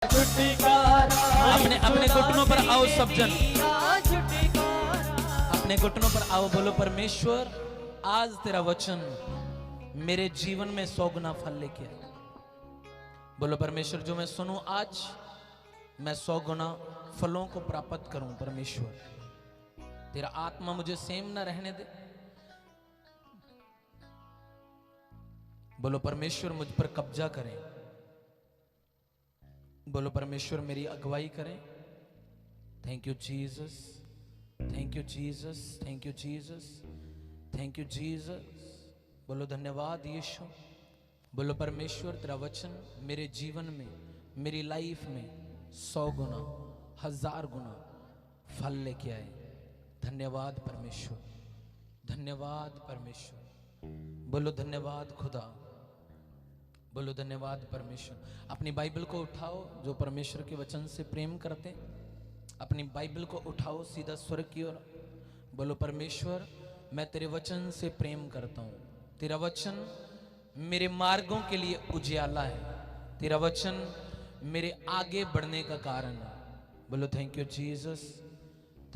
अपने अपने घुटनों पर आओ सब जन, अपने घुटनों पर आओ, बोलो परमेश्वर आज तेरा वचन मेरे जीवन में 100 गुना फल लेके आए। बोलो परमेश्वर जो मैं सुनूं आज मैं 100 गुना फलों को प्राप्त करूं। परमेश्वर तेरा आत्मा मुझे सेम ना रहने दे। बोलो परमेश्वर मुझ पर कब्जा करें। बोलो परमेश्वर मेरी अगुवाई करें। Thank you Jesus, thank you Jesus, thank you Jesus, thank you Jesus. बोलो धन्यवाद यीशु। बोलो परमेश्वर तेरा वचन मेरे जीवन में, मेरी लाइफ में 100 गुना, 1000 गुना फल लेके आए। धन्यवाद परमेश्वर, धन्यवाद परमेश्वर। बोलो धन्यवाद खुदा, बोलो धन्यवाद परमेश्वर। अपनी बाइबल को उठाओ जो परमेश्वर के वचन से प्रेम करते, अपनी बाइबल को उठाओ सीधा स्वर्ग की ओर। बोलो परमेश्वर मैं तेरे वचन से प्रेम करता हूँ। तेरा वचन मेरे मार्गों के लिए उजियाला है। तेरा वचन मेरे आगे बढ़ने का कारण है। बोलो thank you Jesus,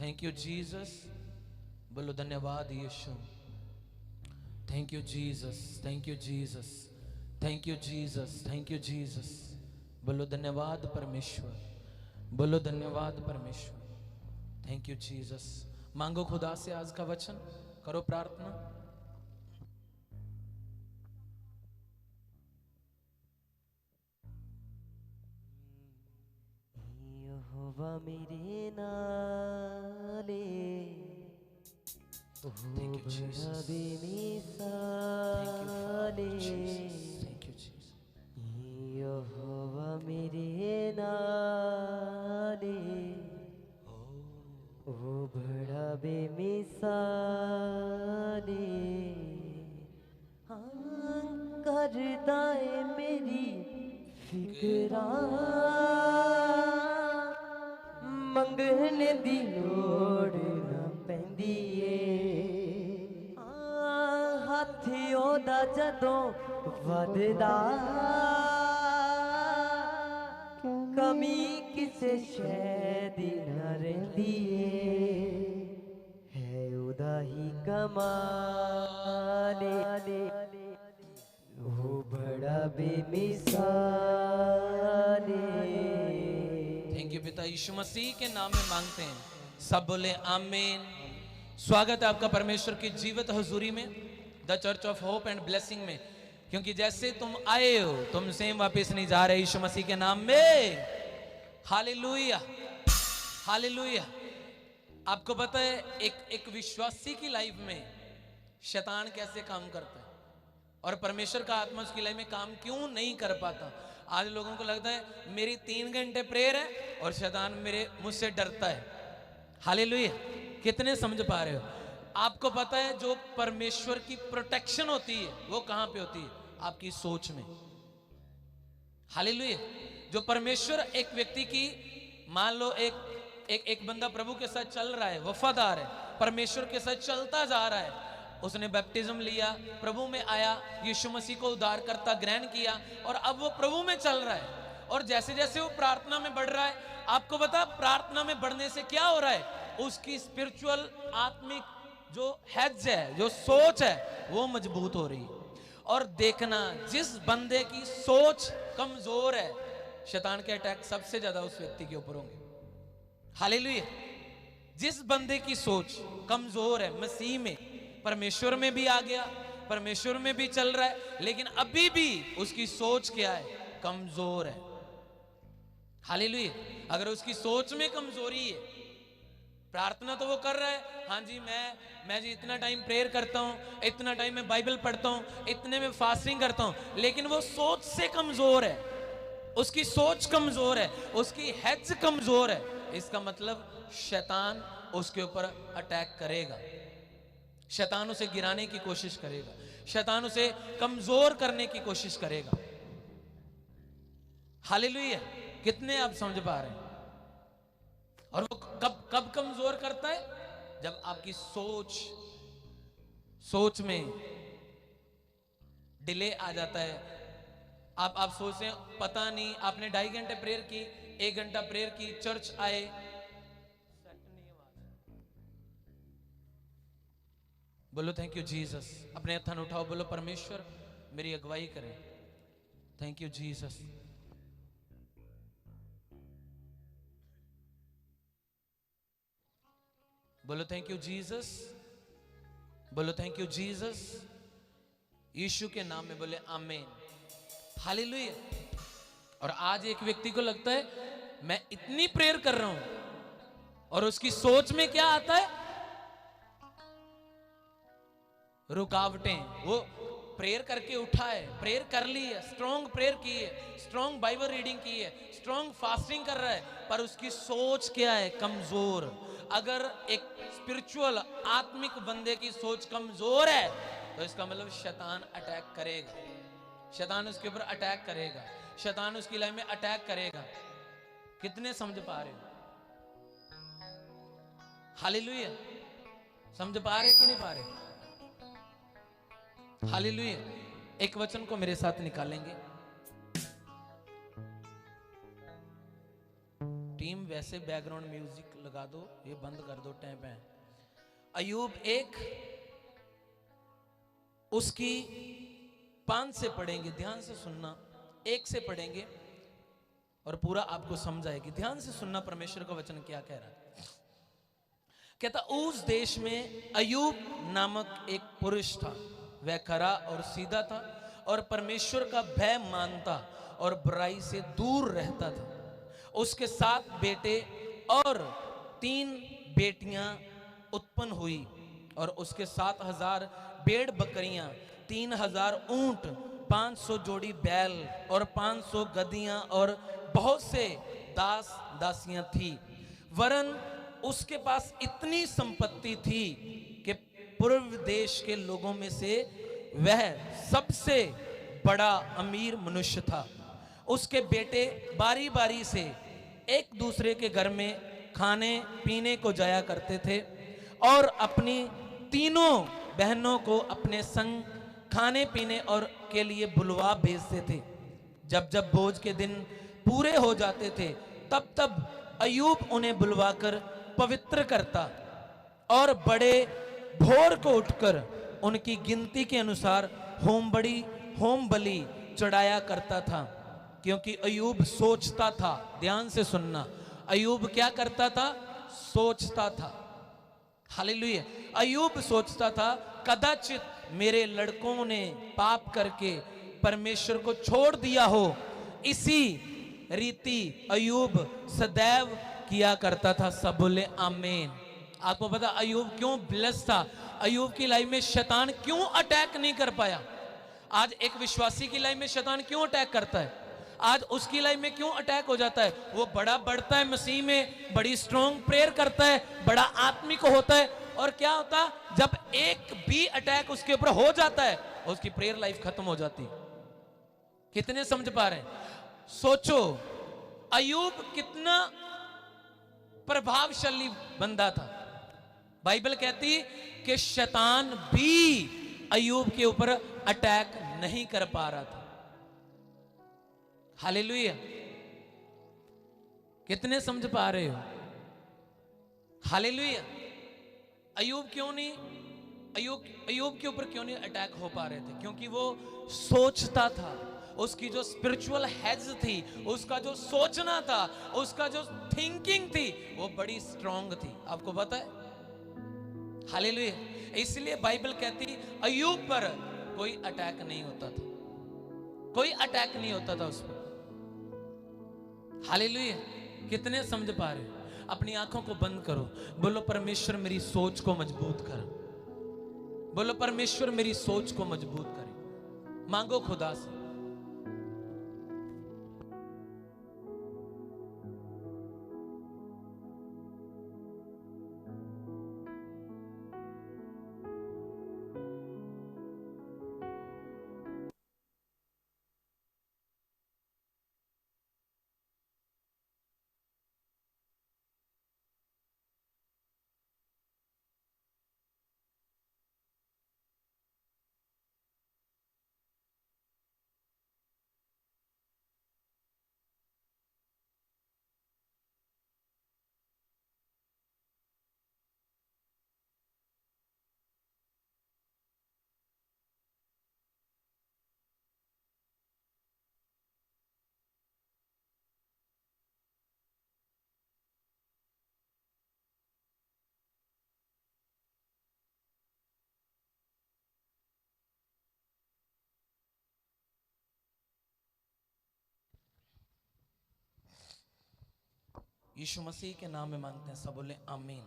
thank you Jesus. बोलो धन्यवाद यीशु। Thank you Jesus, thank you Jesus, thank you Jesus, thank you Jesus. बोलो धन्यवाद परमेश्वर, बोलो धन्यवाद परमेश्वर। Thank you Jesus. मांगो खुदा से आज का वचन, करो प्रार्थना। यहोवा मेरे नाले ओ Thank you, Jesus. बड़ा Thank you, Jesus. यहोवा मेरे नाले ओ बड़ा बेमिसाले हाँ करदा है मेरी फिकरा मंगने दी लोड़ ना पैंदी ए हथ ओदा जदों वधदा कमी किसे शै दी ना रहिंदी है ओदा ही कमाल ओ बड़ा बेमिसाल थैंक यू पिता यीशु मसीह के नाम में मांगते हैं। सब बोले आमीन। स्वागत है आपका परमेश्वर की जीवित हुजूरी में, the church of hope and blessing में। क्योंकि जैसे तुम आए हो तुम सेम वापस नहीं जा रहे यीशु मसीह के नाम में। Hallelujah, hallelujah. आपको पता है एक विश्वासी की लाइफ में शैतान कैसे काम करता है और परमेश्वर का आत्मा उसकी लाइफ में काम क्यों नहीं कर पाता। आज लोगों को लगता है मेरी 3 घंटे प्रेयर है और शैतान मेरे मुझसे डरता है। हालेलुया। कितने समझ पा रहे हो? आपको पता है जो परमेश्वर की प्रोटेक्शन होती है वो कहां पे होती है? आपकी सोच में। हालेलुया। जो परमेश्वर एक व्यक्ति की, मान लो एक बंदा प्रभु के साथ चल रहा है, वफादार है, परमेश्वर के साथ चलता जा रहा है, उसने बैप्टिज्म लिया, प्रभु में आया, यीशु मसीह को उद्धारकर्ता ग्रहण किया और अब वो प्रभु में चल रहा है। और जैसे जैसे वो प्रार्थना में बढ़ रहा है, आपको पता प्रार्थना में बढ़ने से क्या हो रहा है? उसकी स्पिरिचुअल आत्मिक जो हेज है, जो सोच है वो मजबूत हो रही है। और देखना जिस बंदे की सोच कमजोर है, शैतान के अटैक सबसे ज्यादा उस व्यक्ति के ऊपर होंगे। हालेलुया। जिस बंदे की सोच कमजोर है, मसीह में, परमेश्वर में भी आ गया, परमेश्वर में भी चल रहा है, लेकिन अभी भी उसकी सोच क्या है? कमजोर है। हालेलुया। अगर उसकी सोच में कमजोरी है, प्रार्थना तो वो कर रहा है, हाँ जी मैं जी इतना टाइम प्रेयर करता हूँ, इतना टाइम मैं बाइबल पढ़ता हूँ, इतने में फास्टिंग करता हूँ, लेकिन वो सोच से कमजोर है, उसकी सोच कमजोर है, उसकी हेज कमजोर है। इसका मतलब शैतान उसके ऊपर अटैक करेगा, शैतान उसे गिराने की कोशिश करेगा, शैतान उसे कमजोर करने की कोशिश करेगा। हालेलुया। कितने आप समझ पा रहे हैं? और वो कब कब कमजोर करता है? जब आपकी सोच में डिले आ जाता है, आप सोचते हैं पता नहीं, आपने 2.5 घंटे प्रेयर की, 1 घंटा प्रेयर की, चर्च आए, बोलो थैंक यू जीसस। अपने हथन उठाओ, बोलो परमेश्वर मेरी अगुवाई करें। Thank you Jesus. बोलो थैंक यू जीसस, बोलो थैंक यू जीसस। यीशु के नाम में बोले आमीन, हालेलुया। और आज एक व्यक्ति को लगता है मैं इतनी प्रेयर कर रहा हूं, और उसकी सोच में क्या आता है? रुकावटें। वो प्रेयर करके उठा है, प्रेयर कर ली है, स्ट्रॉन्ग प्रेयर की है, स्ट्रॉन्ग बाइबल रीडिंग की है, स्ट्रॉन्ग फास्टिंग कर रहा है, पर उसकी सोच क्या है? कमजोर। अगर एक स्पिरिचुअल आत्मिक बंदे की सोच कमजोर है तो इसका मतलब शैतान अटैक करेगा, शैतान उसके ऊपर अटैक करेगा, शैतान उसकी लाइफ में अटैक करेगा। कितने समझ पा रहे हो? हालेलुया। समझ पा रहे कि नहीं पा रहे? हालेलुया। एक वचन को मेरे साथ निकालेंगे। टीम वैसे बैकग्राउंड म्यूजिक लगा दो, ये बंद कर दो, टैप है। अयूब 1 उसकी 5 से पढ़ेंगे, ध्यान से सुनना। 1 से पढ़ेंगे और पूरा आपको समझ आएगी। ध्यान से सुनना परमेश्वर का वचन क्या कह रहा है। कहता उस देश में अयूब नामक एक पुरुष था, वह खरा और सीधा था और परमेश्वर का भय मानता और बुराई से दूर रहता था। उसके 7 बेटे और 3 बेटियां उत्पन्न हुई, और उसके 7,000 भेड़ बकरियां, 3,000 ऊंट, 500 जोड़ी बैल और 500 गधियां और बहुत से दास दासियां थी। वरन उसके पास इतनी संपत्ति थी कि पूर्व देश के लोगों में से वह सबसे बड़ा अमीर मनुष्य था। उसके बेटे बारी बारी से एक दूसरे के घर में खाने पीने को जाया करते थे और अपनी तीनों बहनों को अपने संग खाने पीने और के लिए बुलवा भेजते थे। जब जब भोज के दिन पूरे हो जाते थे तब तब अयूब उन्हें बुलवाकर पवित्र करता और बड़े भोर को उठकर उनकी गिनती के अनुसार होम बलि चढ़ाया करता था। क्योंकि अयूब सोचता था, ध्यान से सुनना, अयूब क्या करता था? सोचता था। हालेलुया। अयूब सोचता था कदाचित मेरे लड़कों ने पाप करके परमेश्वर को छोड़ दिया हो। इसी रीति अयूब सदैव किया करता था। सब बोले आमीन। आपको पता अयूब क्यों ब्लेस था? अयूब की लाइफ में शैतान क्यों अटैक नहीं कर पाया? आज एक विश्वासी की लाइफ में शैतान क्यों अटैक करता है? आज उसकी लाइफ में क्यों अटैक हो जाता है? वो बड़ा बढ़ता है मसीह में, बड़ी स्ट्रॉन्ग प्रेयर करता है, बड़ा आत्मिक होता है, और क्या होता है जब एक भी अटैक उसके ऊपर हो जाता है उसकी प्रेयर लाइफ खत्म हो जाती। कितने समझ पा रहे हैं? सोचो अयूब कितना प्रभावशाली बंदा था। बाइबल कहती कि शैतान भी अयूब के ऊपर अटैक नहीं कर पा रहा था। हालेलुया। कितने समझ पा रहे हो? हालेलुया। अयूब क्यों नहीं, अयूब के ऊपर क्यों नहीं अटैक हो पा रहे थे? क्योंकि वो सोचता था। उसकी जो स्पिरिचुअल हेज थी, उसका जो सोचना था, उसका जो थिंकिंग थी, वो बड़ी स्ट्रांग थी। आपको पता है? हालेलुया। इसलिए बाइबल कहती अयूब पर कोई अटैक नहीं होता था, कोई अटैक नहीं होता था उस पर। हालेलुया। कितने समझ पा रहे हो? अपनी आंखों को बंद करो, बोलो परमेश्वर मेरी सोच को मजबूत कर। बोलो परमेश्वर मेरी सोच को मजबूत करे। मांगो खुदा से। यीशु मसीह के नाम में मांगते हैं, सब बोले आमीन,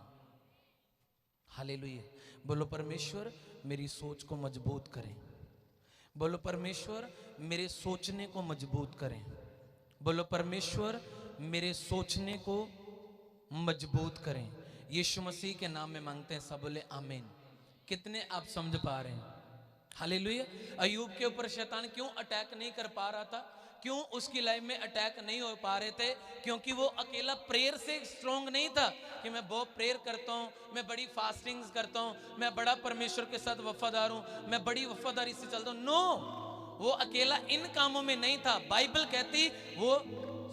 हालेलुया। बोलो परमेश्वर मेरी सोच को मजबूत करें। बोलो परमेश्वर मेरे सोचने को मजबूत करें। बोलो परमेश्वर मेरे सोचने को मजबूत करें। यीशु मसीह के नाम में मांगते हैं, सब बोले आमीन। कितने आप समझ पा रहे हैं? हालेलुया। अय्यूब के ऊपर शैतान क्यों अटैक नहीं कर पा रहा था? क्यों उसकी लाइफ में अटैक नहीं हो पा रहे थे? क्योंकि वो अकेला प्रेयर से स्ट्रॉन्ग नहीं था कि मैं बहुत प्रेयर करता हूँ, मैं बड़ी फास्टिंग्स करता हूँ, मैं बड़ा परमेश्वर के साथ वफादार हूँ, मैं बड़ी वफादारी से चलता हूँ। नो, वो अकेला इन कामों में नहीं था। बाइबल कहती वो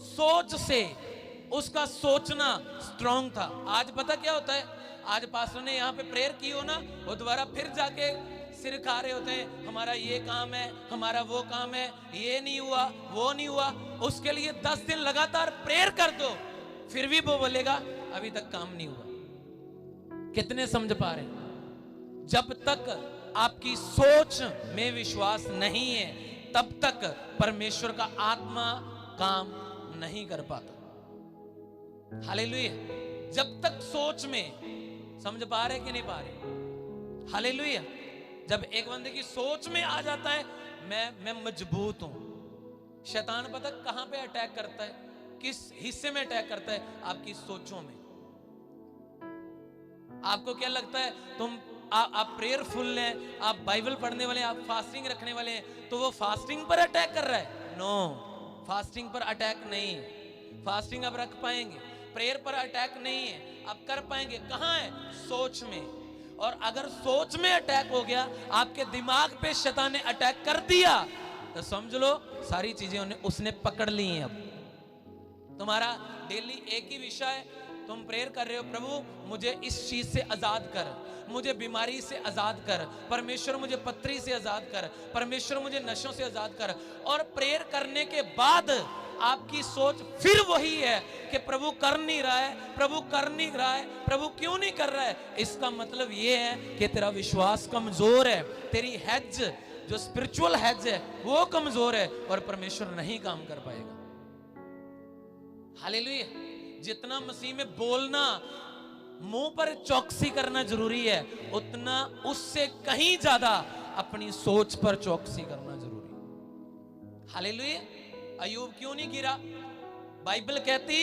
सोच से, उसका सोचना स्ट्रॉन्ग था। आज पता क्या होता है? आज पास्टर ने यहाँ पे प्रेयर की हो ना, वो दोबारा फिर जाके सिर खा रहे होते हैं, हमारा ये काम है, हमारा वो काम है, ये नहीं हुआ, वो नहीं हुआ। उसके लिए 10 दिन लगातार प्रेयर कर दो, फिर भी वो बोलेगा अभी तक काम नहीं हुआ। कितने समझ पा रहे हैं? जब तक आपकी सोच में विश्वास नहीं है, तब तक परमेश्वर का आत्मा काम नहीं कर पाता। हालेलुया। जब तक सोच में, समझ पा रहे कि नहीं पा रहे? हालेलुया। जब एक बंदे की सोच में आ जाता है मैं मजबूत हूं, शैतान पता कहां पे अटैक करता है? किस हिस्से में अटैक करता है? आपकी सोचों में। आपको क्या लगता है आप प्रेयरफुल हैं, आप बाइबल पढ़ने वाले हैं, आप फास्टिंग रखने वाले हैं, तो वो फास्टिंग पर अटैक कर रहा है? नो, फास्टिंग पर अटैक नहीं है। फास्टिंग आप रख पाएंगे, प्रेयर पर अटैक नहीं है। आप कर पाएंगे कहां है? सोच में। और अगर सोच में अटैक हो गया, आपके दिमाग पे शैतान ने अटैक कर दिया, तो समझ लो सारी चीजें उसने पकड़ ली हैं। अब तुम्हारा डेली एक ही विषय है, तुम प्रेयर कर रहे हो, प्रभु मुझे इस चीज से आजाद कर, मुझे बीमारी से आजाद कर, परमेश्वर मुझे पथरी से आजाद कर, परमेश्वर मुझे नशों से आजाद कर। और प्रेयर करने के बाद आपकी सोच फिर वही है कि प्रभु कर नहीं रहा है, प्रभु कर नहीं रहा है, प्रभु क्यों नहीं कर रहा है? इसका मतलब ये है कि तेरा विश्वास कमजोर है, तेरी हेज, जो स्पिरिचुअल हेज है, वो कमजोर है और परमेश्वर नहीं काम कर पाएगा। हालेलुया। जितना मसीह में बोलना, मुंह पर चौकसी करना जरूरी है, उतना उससे कहीं ज्यादा अपनी सोच पर चौकसी करना जरूरी है। हालेलुया। अय्यूब क्यों नहीं गिरा? बाइबल कहती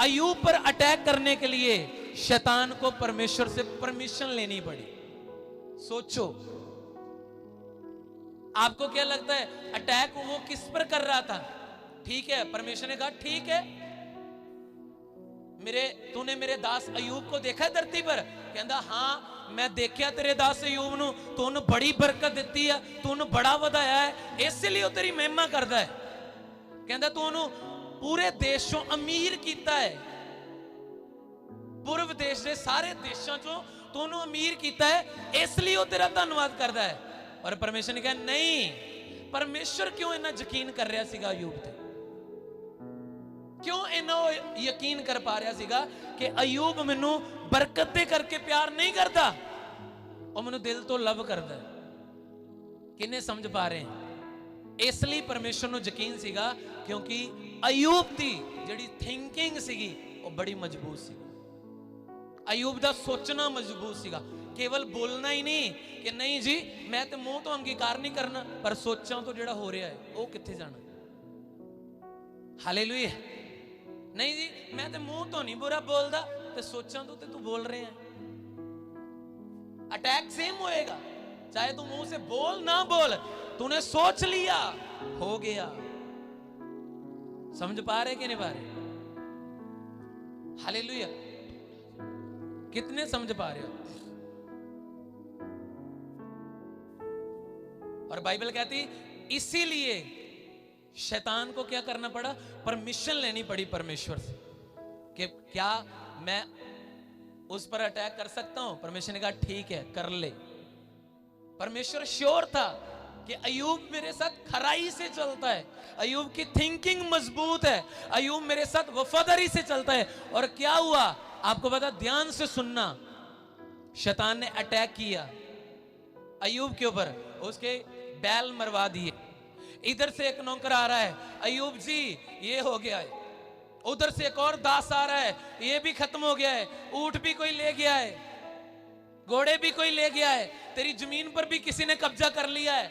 अय्यूब पर अटैक करने के लिए शैतान को परमेश्वर से परमिशन लेनी पड़ी। सोचो, आपको क्या लगता है अटैक वो किस पर कर रहा था? ठीक है, परमेश्वर ने कहा ठीक है, तूने मेरे दास अय्यूब को देखा है धरती पर? कहता हाँ मैं देखा तेरे दास अय्यूब नु, तूने बड़ी बरकत दी है, तूने बड़ा वधाया है, इसलिए तेरी महिमा करता है। कहता तूने पूरे देश चों अमीर कीता है, पूर्व देश के सारे देशों चों तूने अमीर कीता है, इसलिए वो तेरा धन्यवाद करता है। और परमेश्वर ने कहा नहीं। परमेश्वर क्यों इतना यकीन कर रहा सीगा अय्यूब ते? क्यों इन्ना यकीन कर पा रहा सीगा कि अय्यूब मैनू बरकत दे करके प्यार नहीं करता, और मैनू दिल तो लव करता है? किन्ने समझ पा रहे हैं? इसलिए परमेश्वर नू यकीन सीगा क्योंकि अय्यूब दी जिहड़ी थिंकिंग सीगी वो बड़ी मजबूत सी। अय्यूब दा सोचना मजबूत सीगा, केवल बोलना ही नहीं कि नहीं जी मैं तो मुंह तो अंगीकार नहीं करना, पर सोचां तो जिहड़ा हो रहा है वो कित्थे जाना। हालेलुया। नहीं जी मैं तो मुंह तो नहीं बुरा बोलदा, ते सोचां तो तू बोल रहे हैं। अटैक सेम होएगा, चाहे तू मुंह से बोल ना बोल, तूने सोच लिया, हो गया। समझ पा रहे कि नहीं पा रहे? हालेलुया। कितने समझ पा रहे हो? और बाइबल कहती इसीलिए शैतान को क्या करना पड़ा? परमिशन लेनी पड़ी परमेश्वर से कि क्या मैं उस पर अटैक कर सकता हूं? परमेश्वर ने कहा ठीक है कर ले। परमेश्वर श्योर था कि अय्यूब मेरे साथ खराई से चलता है, अय्यूब की थिंकिंग मजबूत है, अय्यूब मेरे साथ वफादारी से चलता है। और क्या हुआ आपको पता? ध्यान से सुनना, शैतान ने अटैक किया अय्यूब के ऊपर, उसके बैल मरवा दिए। इधर से एक नौकर आ रहा है, अय्यूब जी ये हो गया है, उधर से एक और दास आ रहा है, ये भी खत्म हो गया है, ऊंट भी कोई ले गया है, घोड़े भी कोई ले गया है, तेरी जमीन पर भी किसी ने कब्जा कर लिया है।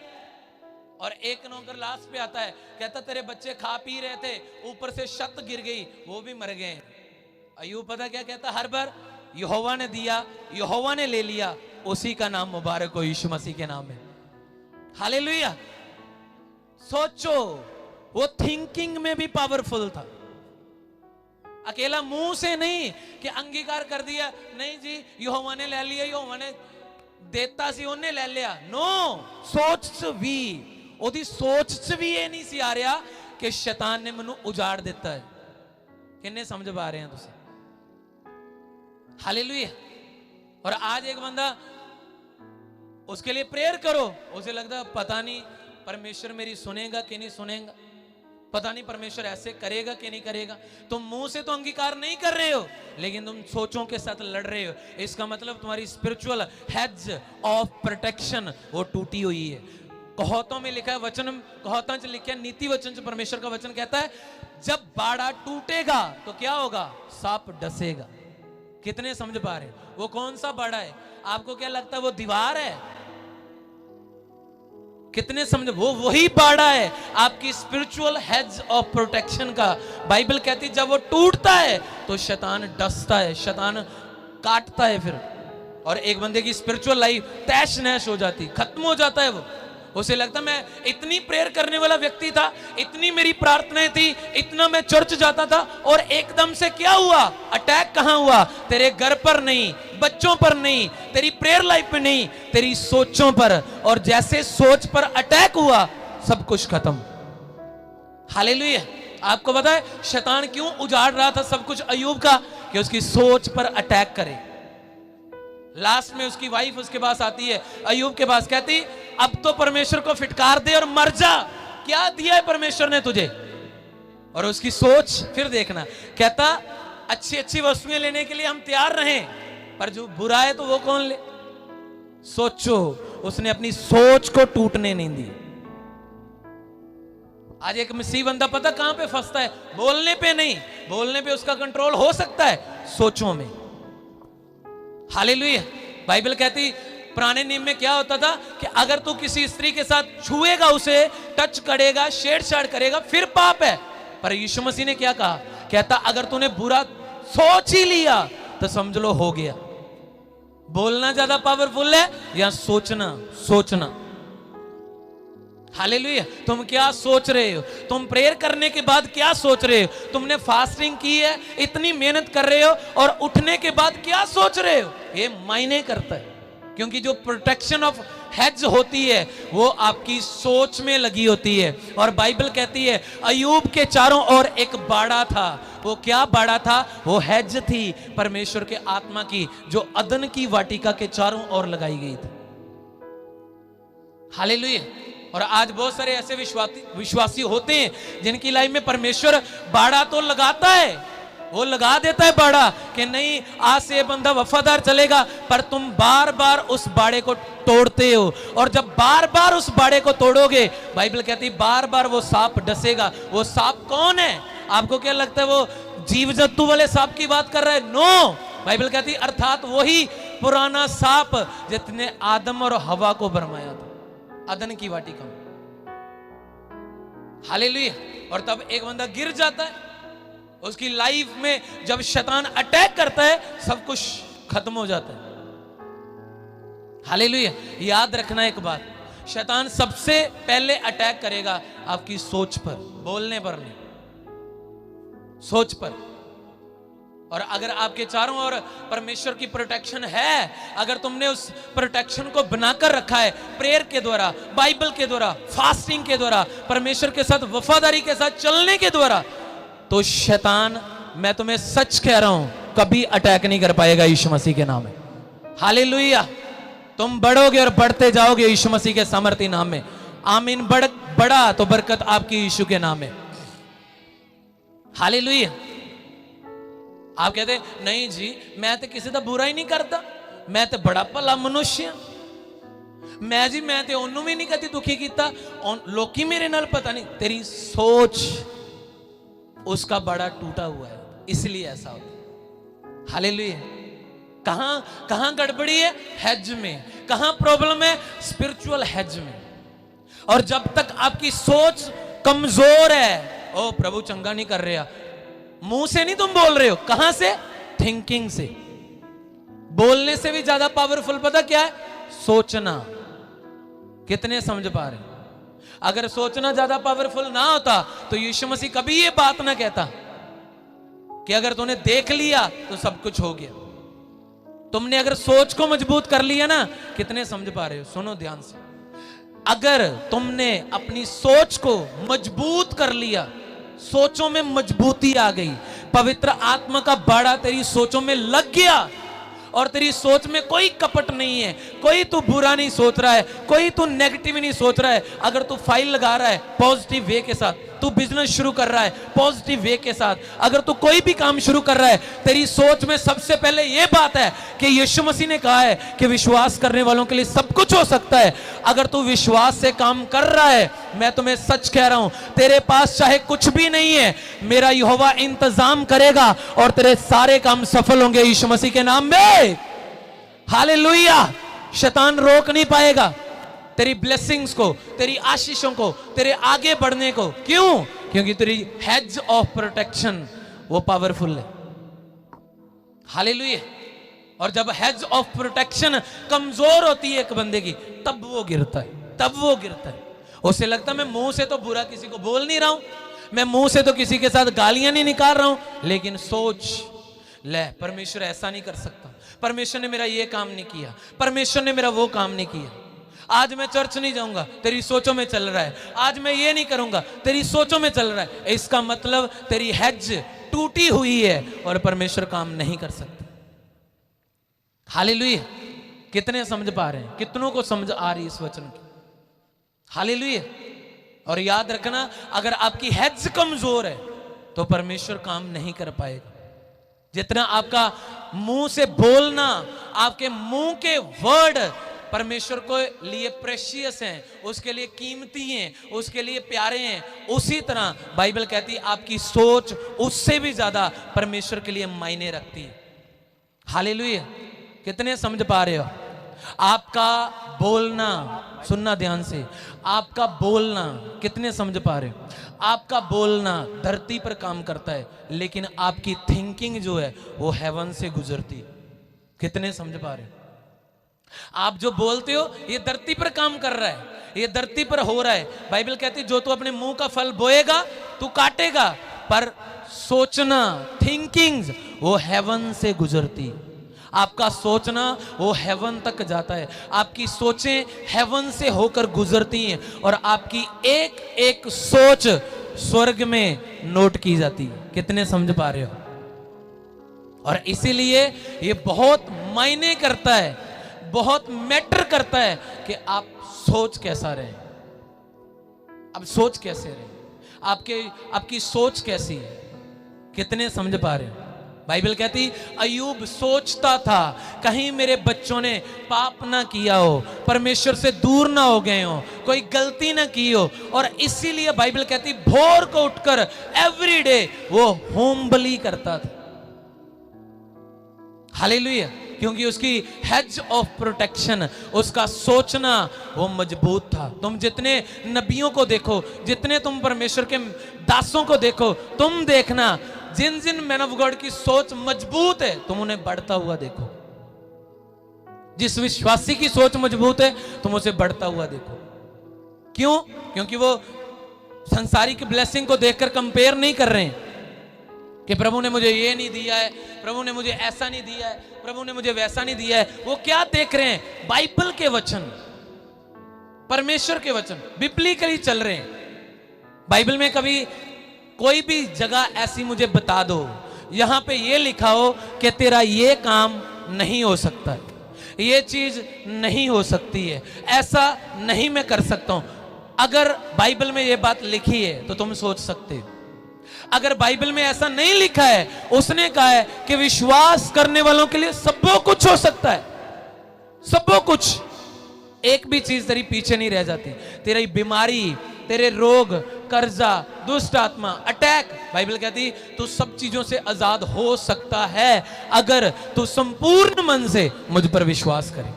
और एक नौकर लास्ट पे आता है, कहता तेरे बच्चे खा पी रहे थे, ऊपर से छत गिर गई, वो भी मर गए। अय्यूब पता क्या कहता, हर बार यहोवा ने दिया, यहोवा ने ले लिया, उसी का नाम मुबारक हो, यीशु मसीह के नाम में। हालेलुया। सोचो, वो थिंकिंग में भी पावरफुल था। अकेला मुंह से नहीं कि अंगीकार कर दिया, नहीं जी यहोवा ने ले लिया, यहोवा ने देता सी उन्हें ले लिया। नो, सोच च भी, ओदी सोच च भी ये नहीं सी आ रहा कि शैतान ने मनु उजाड़ देता है। किन्ने समझ पा रहे हैं तुसी? हालेलुया। और आज एक बंदा, उसके लिए प्रेयर करो, उसे लगता पता नहीं परमेश्वर मेरी सुनेगा कि नहीं सुनेगा, पता नहीं परमेश्वर ऐसे करेगा कि नहीं करेगा। तुम मुंह से तो अंगीकार नहीं कर रहे हो, लेकिन तुम सोचों के साथ लड़ रहे हो। इसका मतलब तुम्हारी स्पिरिचुअल हेड्स ऑफ प्रोटेक्शन वो टूटी हुई है। कहोतों में लिखा है, वचन कहोतों में लिखा है, नीति वचन से परमेश्वर का वचन कहता है, जब बाड़ा टूटेगा तो क्या होगा? सांप डसेगा। कितने समझ पा रहे? वो कौन सा बाड़ा है? आपको क्या लगता है वो दीवार है? कितने समझ? वो वही बाड़ा है आपकी स्पिरिचुअल हेड्स ऑफ प्रोटेक्शन का। बाइबल कहती है जब वो टूटता है तो शैतान डसता है, शैतान काटता है फिर, और एक बंदे की स्पिरिचुअल लाइफ तैश नैश हो जाती, खत्म हो जाता है। वो उसे लगता मैं इतनी प्रेयर करने वाला व्यक्ति था, इतनी मेरी प्रार्थनाएं थी, इतना मैं चर्च जाता था, और एकदम से क्या हुआ? अटैक कहां हुआ? तेरे घर पर नहीं, बच्चों पर नहीं, तेरी प्रेयर लाइफ में नहीं, तेरी सोचों पर। और जैसे सोच पर अटैक हुआ, सब कुछ खत्म। हालेलुया। आपको पता है शैतान क्यों उजाड़ रहा था सब कुछ अय्यूब का? कि उसकी सोच पर अटैक करे। लास्ट में उसकी वाइफ उसके पास आती है, अय्यूब के पास, कहती अब तो परमेश्वर को फिटकार दे और मर जा, क्या दिया है परमेश्वर ने तुझे? और उसकी सोच फिर देखना, कहता अच्छी अच्छी वस्तुएं लेने के लिए हम तैयार रहें, पर जो बुरा है तो वो कौन ले? सोचो, उसने अपनी सोच को टूटने नहीं दी। आज एक मसीह बंदा पता कहां पे फंसता है? बोलने पे नहीं, बोलने पे उसका कंट्रोल हो सकता है, सोचों में। हालेलुया। बाइबल कहती पुराने नियम में क्या होता था कि अगर तू किसी स्त्री के साथ छुएगा, उसे टच करेगा, छेड़छाड़ करेगा, फिर पाप है। पर यीशु मसीह ने क्या कहा? कहता अगर तूने बुरा सोच ही लिया तो समझ लो हो गया। बोलना ज्यादा पावरफुल है या सोचना? सोचना। हालेलुया। तुम क्या सोच रहे हो? तुम प्रेयर करने के बाद क्या सोच रहे हो? तुमने फास्टिंग की है, इतनी मेहनत कर रहे हो, और उठने के बाद क्या सोच रहे हो? ये मायने करता है, क्योंकि जो प्रोटेक्शन ऑफ हेड्स होती है वो आपकी सोच में लगी होती है। और बाइबल कहती है अय्यूब के चारों ओर एक बाड़ा था। वो क्या बाड़ा था? वो हेड्स थी परमेश्वर के आत्मा की, जो अदन की वाटिका के चारों ओर लगाई गई थी। हालेलुया। और आज बहुत सारे ऐसे विश्वासी होते हैं जिनकी लाइफ में परमेश्वर बाड़ा तो लगाता है, वो लगा देता है बाड़ा कि नहीं आज से ये बंदा वफादार चलेगा, पर तुम बार बार उस बाड़े को तोड़ते हो। और जब बार बार उस बाड़े को तोड़ोगे, बाइबल कहती है बार बार वो सांप डसेगा। वो सांप कौन है? आपको क्या लगता है वो जीव जंतु वाले सांप की बात कर रहा है? नो, बाइबल कहती है अर्थात वही पुराना सांप जिसने आदम और हवा को भरमाया था अदन की वाटिका में। हालेलुया। और तब एक बंदा गिर जाता है, उसकी लाइफ में जब शैतान अटैक करता है सब कुछ खत्म हो जाता है। हालेलुया। याद रखना एक बात, शैतान सबसे पहले अटैक करेगा आपकी सोच पर, बोलने पर नहीं, सोच पर। और अगर आपके चारों ओर परमेश्वर की प्रोटेक्शन है, अगर तुमने उस प्रोटेक्शन को बनाकर रखा है प्रेयर के द्वारा, बाइबल के द्वारा, फास्टिंग के द्वारा, परमेश्वर के साथ वफादारी के साथ चलने के द्वारा, तो शैतान, मैं तुम्हें सच कह रहा हूं, कभी अटैक नहीं कर पाएगा यीशु मसीह के नाम में। हालेलुया। तुम बढ़ोगे और बढ़ते जाओगे यीशु मसीह के सामर्थ्य नाम में। आमीन। बढ़ा तो बरकत आपकी यीशु के नाम में। हालेलुया। आप कहते हैं नहीं जी मैं तो किसी का बुरा ही नहीं करता, मैं तो बड़ा भला मनुष्य, मैं जी मैं तो ओनू भी नहीं कभी दुखी किया, लोकी मेरे नाल पता नहीं। तेरी सोच उसका बड़ा टूटा हुआ है, इसलिए ऐसा होता है। हालेलुया। कहां गड़बड़ी है? हेज में। कहां प्रॉब्लम है? स्पिरिचुअल हेज में। और जब तक आपकी सोच कमजोर है, ओ प्रभु चंगा नहीं कर रहा, मुंह से नहीं तुम बोल रहे हो, कहां से? थिंकिंग से। बोलने से भी ज्यादा पावरफुल पता क्या है? सोचना। कितने समझ पा रहे? अगर सोचना ज्यादा पावरफुल ना होता तो यीशु मसीह कभी ये बात ना कहता कि अगर तूने देख लिया तो सब कुछ हो गया। तुमने अगर सोच को मजबूत कर लिया ना, कितने समझ पा रहे हो? सुनो ध्यान से। अगर तुमने अपनी सोच को मजबूत कर लिया, सोचों में मजबूती आ गई, पवित्र आत्मा का बाड़ा तेरी सोचों में लग गया और तेरी सोच में कोई कपट नहीं है, कोई तू बुरा नहीं सोच रहा है, कोई तू नेगेटिव नहीं सोच रहा है। अगर तू फाइल लगा रहा है पॉजिटिव वे के साथ, तू बिजनेस शुरू कर रहा है पॉजिटिव वे के साथ, अगर तू कोई भी काम शुरू कर रहा है, तेरी सोच में सबसे पहले यह बात है कि यीशु मसीह ने कहा है कि विश्वास करने वालों के लिए सब कुछ हो सकता है। अगर तू विश्वास से काम कर रहा है, मैं तुम्हें सच कह रहा हूं, तेरे पास चाहे कुछ भी नहीं है, मेरा यहोवा इंतजाम करेगा और तेरे सारे काम सफल होंगे यीशु मसीह के नाम में। हालेलुया। शैतान रोक नहीं पाएगा तेरी ब्लेसिंग्स को, तेरी आशीषों को, तेरे आगे बढ़ने को। क्यों? क्योंकि तेरी हेज ऑफ प्रोटेक्शन वो पावरफुल है। हालेलुया। और जब हेज ऑफ प्रोटेक्शन कमजोर होती है एक बंदे की, तब वो गिरता है, तब वो गिरता है। उसे लगता है मैं मुंह से तो बुरा किसी को बोल नहीं रहा हूं, मैं मुंह से तो किसी के साथ गालियां नहीं निकाल रहा हूं, लेकिन सोच ले परमेश्वर ऐसा नहीं कर सकता, परमेश्वर ने मेरा ये काम नहीं किया, परमेश्वर ने मेरा वो काम नहीं किया। आज मैं चर्च नहीं जाऊंगा, तेरी सोचों में चल रहा है। आज मैं ये नहीं करूंगा, तेरी सोचों में चल रहा है। इसका मतलब तेरी हेज टूटी हुई है और परमेश्वर काम नहीं कर सकता। हालेलुया। कितने समझ पा रहे हैं? कितनों को समझ आ रही इस वचन की? हालेलुया। और याद रखना, अगर आपकी हेज कमजोर है तो परमेश्वर काम नहीं कर पाएगा। जितना आपका मुंह से बोलना, आपके मुंह के वर्ड परमेश्वर को लिए प्रेशियस हैं, उसके लिए कीमती हैं, उसके लिए प्यारे हैं, उसी तरह बाइबल कहती है आपकी सोच उससे भी ज्यादा परमेश्वर के लिए मायने रखती है। हालेलुया। कितने समझ पा रहे हो? आपका बोलना, सुनना ध्यान से, आपका बोलना, कितने समझ पा रहे हो? आपका बोलना धरती पर काम करता है, लेकिन आपकी थिंकिंग जो है वो हेवन से गुजरती है। कितने समझ पा रहे हो? आप जो बोलते हो ये धरती पर काम कर रहा है, ये धरती पर हो रहा है। बाइबल कहती है जो तू अपने मुंह का फल बोएगा तू काटेगा, पर सोचना, थिंकिंग्स वो हेवन से गुजरती है। आपका सोचना वो हेवन तक जाता है, आपकी सोचें हेवन से होकर गुजरती हैं और आपकी एक एक सोच स्वर्ग में नोट की जाती है। कितने समझ पा रहे हो? और इसीलिए ये बहुत मायने करता है, बहुत मैटर करता है कि आप सोच कैसा रहे, अब सोच कैसे रहे, आपकी सोच कैसी है। कितने समझ पा रहे हो? बाइबल कहती अय्यूब सोचता था कहीं मेरे बच्चों ने पाप ना किया हो, परमेश्वर से दूर ना हो गए हो, कोई गलती ना की हो, और इसीलिए बाइबल कहती भोर को उठकर एवरी डे वो होमबली करता था। हालेलुया। क्योंकि उसकी हेज ऑफ प्रोटेक्शन, उसका सोचना वो मजबूत था। तुम जितने नबियों को देखो, जितने तुम परमेश्वर के दासों को देखो, तुम देखना जिन जिन मैन ऑफ गॉड की सोच मजबूत है तुम उन्हें बढ़ता हुआ देखो। जिस विश्वासी की सोच मजबूत है तुम उसे बढ़ता हुआ देखो। क्यों? क्योंकि वो संसारिक ब्लेसिंग को देखकर कंपेयर नहीं कर रहे हैं कि प्रभु ने मुझे ये नहीं दिया है, प्रभु ने मुझे ऐसा नहीं दिया है, प्रभु ने मुझे वैसा नहीं दिया है। वो क्या देख रहे हैं? बाइबल के वचन, परमेश्वर के वचन, बिब्लिकली चल रहे हैं। बाइबल में कभी कोई भी जगह ऐसी मुझे बता दो यहां पे ये लिखा हो कि तेरा ये काम नहीं हो सकता है, ये चीज नहीं हो सकती है, ऐसा नहीं मैं कर सकता हूं। अगर बाइबल में ये बात लिखी है तो तुम सोच सकते हो। अगर बाइबल में ऐसा नहीं लिखा है, उसने कहा है कि विश्वास करने वालों के लिए सब कुछ हो सकता है, सब कुछ, एक भी चीज तेरी पीछे नहीं रह जाती। तेरी बीमारी, तेरे रोग, कर्जा, दुष्ट आत्मा, अटैक, बाइबल कहती तू सब चीजों से आजाद हो सकता है अगर तू संपूर्ण मन से मुझ पर विश्वास करे।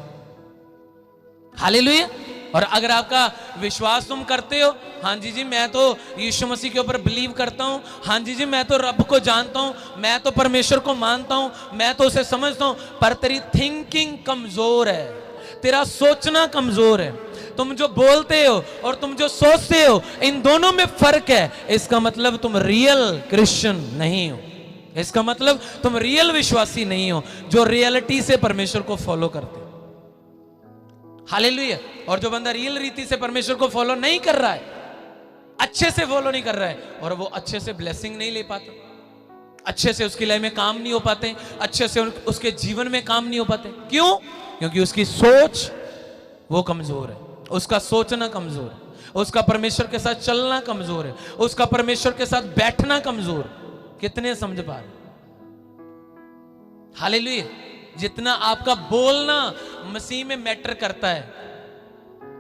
हालेलुया। और अगर आपका विश्वास तुम करते हो, हाँ जी मैं तो यीशु मसीह के ऊपर बिलीव करता हूँ, हाँ जी मैं तो रब को जानता हूँ, मैं तो परमेश्वर को मानता हूँ, मैं तो उसे समझता हूँ, पर तेरी थिंकिंग कमजोर है, तेरा सोचना कमजोर है। तुम जो बोलते हो और तुम जो सोचते हो, इन दोनों में फर्क है। इसका मतलब तुम रियल क्रिश्चियन नहीं हो, इसका मतलब तुम रियल विश्वासी नहीं हो जो रियलिटी से परमेश्वर को फॉलो करते। हालेलुया। और जो बंदा रियल रीति से परमेश्वर को फॉलो नहीं कर रहा है, अच्छे से फॉलो नहीं कर रहा है, और वो अच्छे से ब्लेसिंग नहीं ले पाता, अच्छे से उसकी लाइफ में काम नहीं हो पाते, अच्छे से उसके जीवन में काम नहीं हो पाते। क्यों? क्योंकि उसकी सोच वो कमजोर है, उसका सोचना कमजोर है, उसका परमेश्वर के साथ चलना कमजोर है, उसका परमेश्वर के साथ बैठना कमजोर। कितने समझ पा रहे? हालेलुया। जितना आपका बोलना मसीह में मैटर करता है,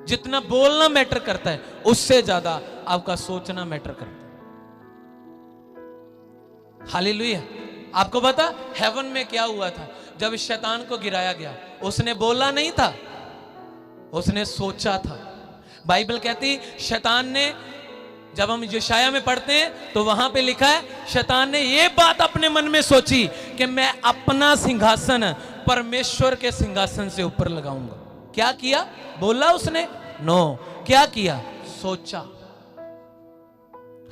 जितना बोलना मैटर करता है, उससे ज्यादा आपका सोचना मैटर करता है। हालेलुया। आपको पता हेवन में क्या हुआ था जब शैतान को गिराया गया? उसने बोला नहीं था, उसने सोचा था। बाइबल कहती शैतान ने, जब हम यशाया में पढ़ते हैं तो वहां पे लिखा है शैतान ने ये बात अपने मन में सोची कि मैं अपना सिंहासन परमेश्वर के सिंहासन से ऊपर लगाऊंगा। क्या किया? बोला उसने? नो। क्या किया? सोचा।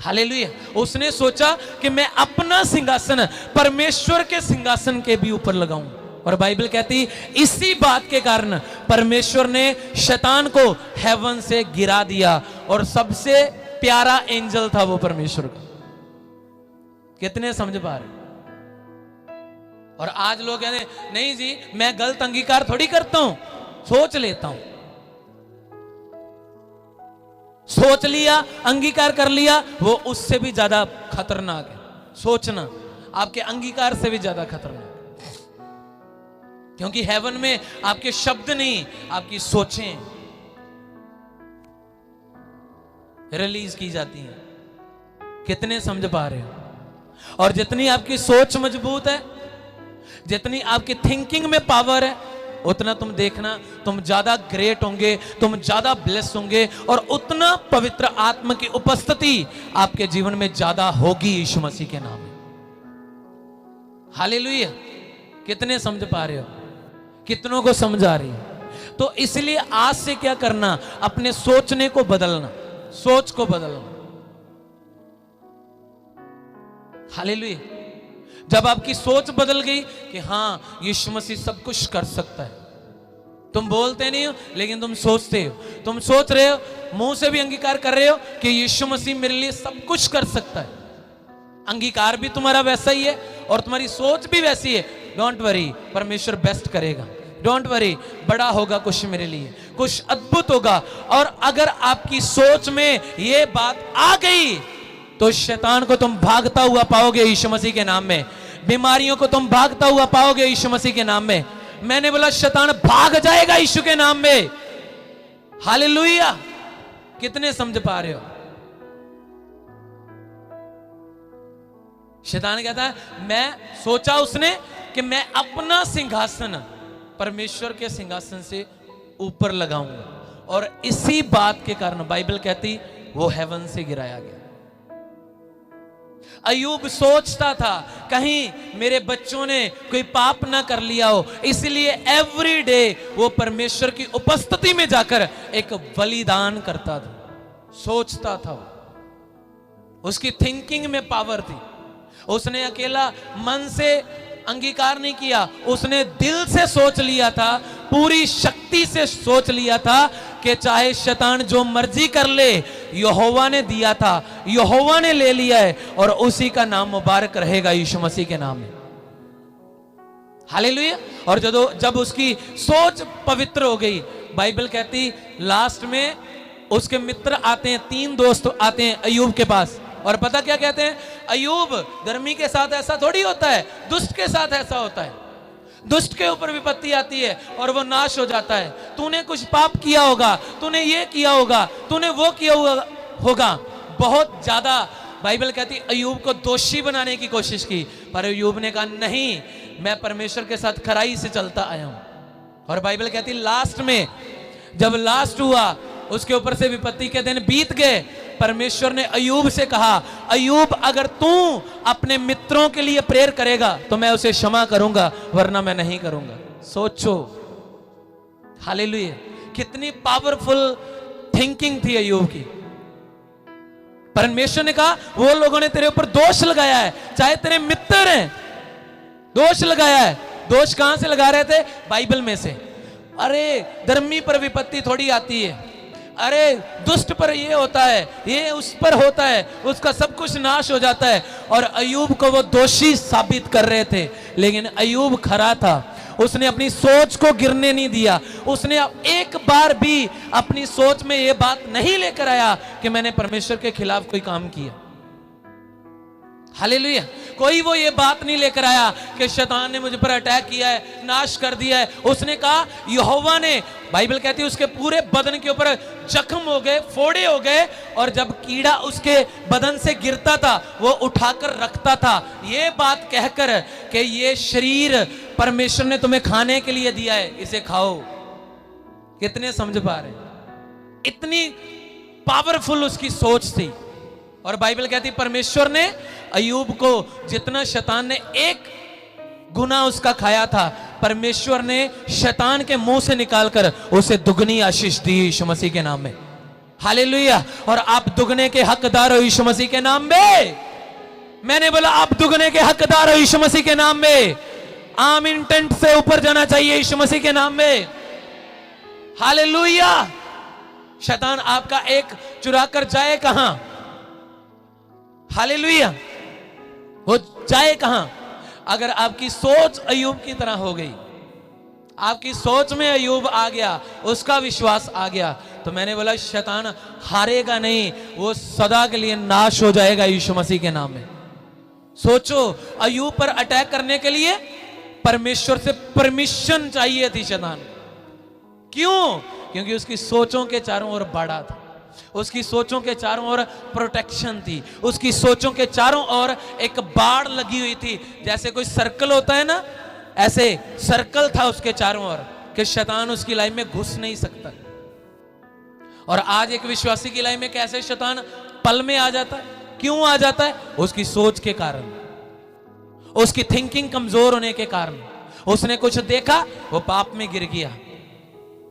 हालेलुया। उसने सोचा कि मैं अपना सिंहासन परमेश्वर के सिंहासन के भी ऊपर लगाऊंगा। और बाइबल कहती इसी बात के कारण परमेश्वर ने शैतान को हेवन से गिरा दिया, और सबसे प्यारा एंजल था वो परमेश्वर का। कितने समझ पा रहे? और आज लोग कहते नहीं जी मैं गलत अंगीकार थोड़ी करता हूं, सोच लेता हूं। सोच लिया, अंगीकार कर लिया, वो उससे भी ज्यादा खतरनाक है। सोचना आपके अंगीकार से भी ज्यादा खतरनाक है, क्योंकि हेवन में आपके शब्द नहीं, आपकी सोचें रिलीज की जाती हैं। कितने समझ पा रहे हो? और जितनी आपकी सोच मजबूत है, जितनी आपकी थिंकिंग में पावर है, उतना तुम देखना तुम ज्यादा ग्रेट होंगे, तुम ज्यादा ब्लेस होंगे, और उतना पवित्र आत्मा की उपस्थिति आपके जीवन में ज्यादा होगी यीशु मसीह के नाम में। हालेलुया। कितने समझ पा रहे हो? कितनों को समझ आ रही है? तो इसलिए आज से क्या करना? अपने सोचने को बदलना, सोच को बदलना। हालेलुया। जब आपकी सोच बदल गई कि हाँ यीशु मसीह सब कुछ कर सकता है, तुम बोलते नहीं हो लेकिन तुम सोचते हो, तुम सोच रहे हो, मुंह से भी अंगीकार कर रहे हो कि यीशु मसीह मेरे लिए सब कुछ कर सकता है। अंगीकार भी तुम्हारा वैसा ही है और तुम्हारी सोच भी वैसी है। डोंट वरी, परमेश्वर बेस्ट करेगा। डोंट वरी, बड़ा होगा कुछ मेरे लिए, कुछ अद्भुत होगा। और अगर आपकी सोच में ये बात आ गई तो शैतान को तुम भागता हुआ पाओगे यीशु मसीह के नाम में, बीमारियों को तुम भागता हुआ पाओगे यीशु मसीह के नाम में। मैंने बोला शैतान भाग जाएगा यीशु के नाम में। हालेलुया। कितने समझ पा रहे हो? शैतान कहता है, मैं सोचा उसने कि मैं अपना सिंहासन परमेश्वर के सिंहासन से ऊपर लगाऊंगा, और इसी बात के कारण बाइबल कहती वो हेवन से गिराया गया। अय्यूब सोचता था कहीं मेरे बच्चों ने कोई पाप ना कर लिया हो, इसलिए एवरी डे वो परमेश्वर की उपस्थिति में जाकर एक बलिदान करता था। सोचता था वो, उसकी थिंकिंग में पावर थी। उसने अकेला मन से अंगीकार नहीं किया, उसने दिल से सोच लिया था, पूरी शक्ति से सोच लिया था कि चाहे शैतान जो मर्जी कर ले, यहोवा ने दिया था, यहोवा ने ले लिया है, और उसी का नाम मुबारक रहेगा यीशु मसीह के नाम में। हालेलुया। और जब उसकी सोच पवित्र हो गई, बाइबल कहती लास्ट में उसके मित्र आते हैं, 3 दोस्त आते हैं अय्यूब के पास, और पता क्या कहते हैं? अय्यूब, धर्मी के साथ ऐसा थोड़ी होता है, दुष्ट के साथ ऐसा होता है। दुष्ट के ऊपर विपत्ति आती है और वो नाश हो जाता है। तूने कुछ पाप किया होगा, तूने ये किया होगा, तूने वो किया होगा, बहुत ज्यादा बाइबल कहती अय्यूब को दोषी बनाने की कोशिश की, पर अय्यूब ने कहा नहीं, मैं परमेश्वर के साथ खराई से चलता आया हूं। और बाइबल कहती लास्ट में जब लास्ट हुआ, उसके ऊपर से विपत्ति के दिन बीत गए, परमेश्वर ने अय्यूब से कहा, अय्यूब अगर तू अपने मित्रों के लिए प्रेयर करेगा तो मैं उसे क्षमा करूंगा, वरना मैं नहीं करूंगा। सोचो, हालेलुया, कितनी पावरफुल थिंकिंग थी अय्यूब की। परमेश्वर ने कहा वो लोगों ने तेरे ऊपर दोष लगाया है, चाहे तेरे मित्र हैं, दोष लगाया है। दोष कहां से लगा रहे थे? बाइबल में से। अरे धर्मी पर विपत्ति थोड़ी आती है, अरे दुष्ट पर ये होता है, ये उस पर होता है, उसका सब कुछ नाश हो जाता है। और अय्यूब को वो दोषी साबित कर रहे थे, लेकिन अय्यूब खरा था, उसने अपनी सोच को गिरने नहीं दिया। उसने एक बार भी अपनी सोच में ये बात नहीं लेकर आया कि मैंने परमेश्वर के खिलाफ कोई काम किया। हालेलुया। कोई वो ये बात नहीं लेकर आया कि शैतान ने मुझ पर अटैक किया है, नाश कर दिया है। उसने कहा यहोवा ने, बाइबल कहती है उसके पूरे बदन के ऊपर जख्म हो गए, फोड़े हो गए, और जब कीड़ा उसके बदन से गिरता था वो उठाकर रखता था, ये बात कहकर कि ये शरीर परमेश्वर ने तुम्हें खाने के लिए दिया है, इसे खाओ। कितने समझ पा रहे? इतनी पावरफुल उसकी सोच थी। और बाइबल कहती परमेश्वर ने अय्यूब को, जितना शैतान ने एक गुना उसका खाया था, परमेश्वर ने शैतान के मुंह से निकालकर उसे दुगनी आशीष दी यीशु मसीह के नाम में। हालेलुया। और आप दुगने के हकदार हो यीशु मसीह के नाम में। मैंने बोला आप दुगने के हकदार हो यीशु मसीह के नाम में। आम इंटेंट से ऊपर जाना चाहिए यीशु मसीह के नाम में। हालेलुया। शैतान आपका एक चुरा कर जाए कहां? हालेलुया। वो जाए कहां? अगर आपकी सोच अय्यूब की तरह हो गई, आपकी सोच में अय्यूब आ गया, उसका विश्वास आ गया, तो मैंने बोला शैतान हारेगा नहीं, वो सदा के लिए नाश हो जाएगा यीशु मसीह के नाम में। सोचो, अय्यूब पर अटैक करने के लिए परमेश्वर से परमिशन चाहिए थी शैतान। क्यों? क्योंकि उसकी सोचों के चारों ओर बाड़ा था, उसकी सोचों के चारों ओर प्रोटेक्शन थी, उसकी सोचों के चारों ओर एक बाड़ लगी हुई थी। जैसे कोई सर्कल होता है ना, ऐसे सर्कल था उसके चारों ओर कि शैतान उसकी लाइफ में घुस नहीं सकता। और आज एक विश्वासी की लाइफ में कैसे शैतान पल में आ जाता है? क्यों आ जाता है? उसकी सोच के कारण, उसकी थिंकिंग कमजोर होने के कारण। उसने कुछ देखा, वो पाप में गिर गया।